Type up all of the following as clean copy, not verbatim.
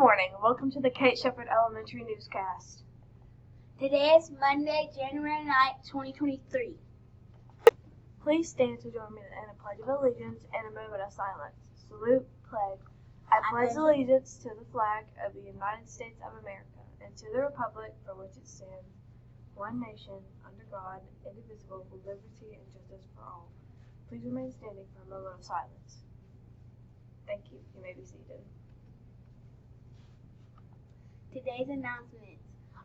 morning. Welcome to the Kate Shepherd Elementary Newscast. Today is Monday, January 9th, 2023. Please stand to join me in a pledge of allegiance and a moment of silence. Salute, pledge. I pledge allegiance to the flag of the United States of America and to the republic for which it stands, one nation, under God, indivisible, with liberty and justice for all. Please remain standing for a moment of silence. Thank you. You may be seated. Today's announcements.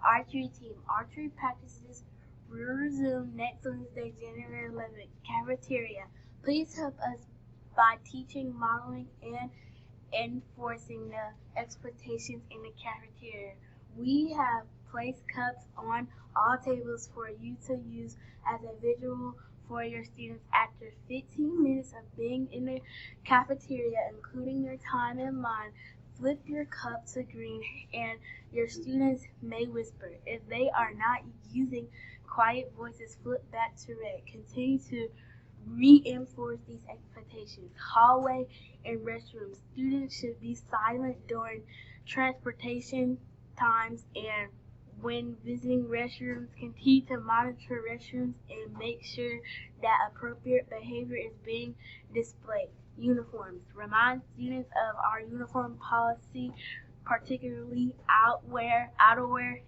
Archery team. Archery practices will resume next Wednesday, January 11th. Cafeteria. Please help us by teaching, modeling, and enforcing the expectations in the cafeteria. We have placed cups on all tables for you to use as a visual for your students. After 15 minutes of being in the cafeteria, including your time in line, flip your cup to green and your students may whisper. If they are not using quiet voices, flip back to red. Continue to reinforce these expectations. Hallway and restrooms. Students should be silent during transportation times and when visiting restrooms. Continue to monitor restrooms and make sure that appropriate behavior is being displayed. Uniforms. Remind students of our uniform policy, particularly outerwear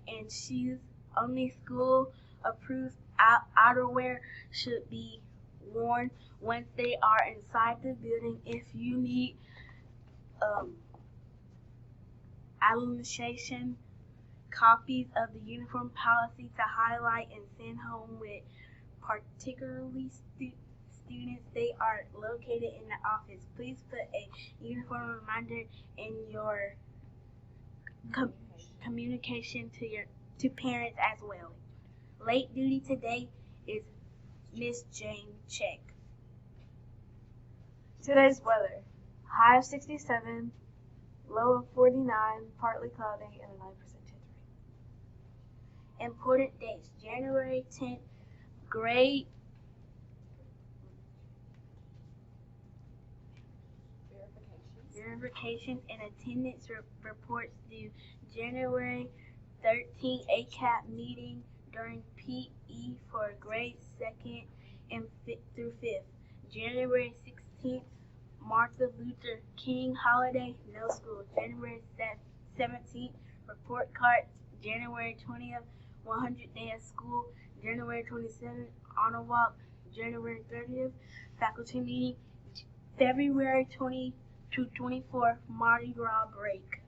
and shoes. Only school-approved outerwear should be worn once they are inside the building. If you need illustration copies of the uniform policy to highlight and send home with particularly students, they are located in the office. Please put a uniform reminder in your communication to parents as well. Late duty today is Miss Jane Check. Today's weather. High of 67, low of 49, partly cloudy, and a 9% chance of rain. Important dates. January 10th, grade verifications and attendance reports due. January 13th, ACAP meeting during PE for grades 2nd and 5th through 5th. January 16th, Martin Luther King holiday, no school. January 17th, report cards. January 20th, 100 day of school. January 27th, honor walk. January 30th, faculty meeting. February 20 to 24th, Mardi Gras break.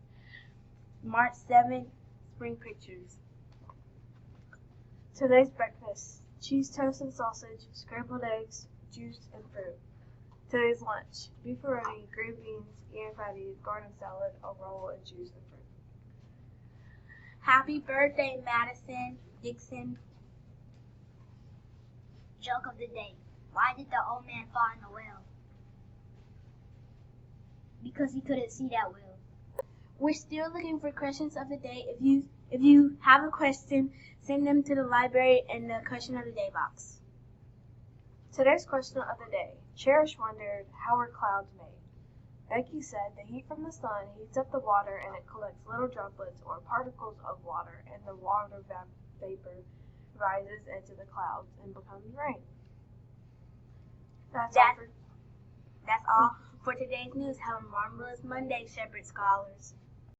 March 7th, spring pictures. Today's breakfast. Cheese toast and sausage, scrambled eggs, juice, and fruit. Today's lunch. Beef roti, green beans, yam patties, garden salad, a roll, and juice and fruit. Happy birthday, Madison Dixon. Joke of the day. Why did the old man fall in the well? Because he couldn't see that well. We're still looking for questions of the day. If you have a question, send them to the library in the question of the day box. Today's question of the day. Cherish wondered, how are clouds made? Becky said the heat from the sun heats up the water and it collects little droplets or particles of water, and the water vapor rises into the clouds and becomes rain. That's all for today's news. Have a marvelous Monday, Shepherd Scholars.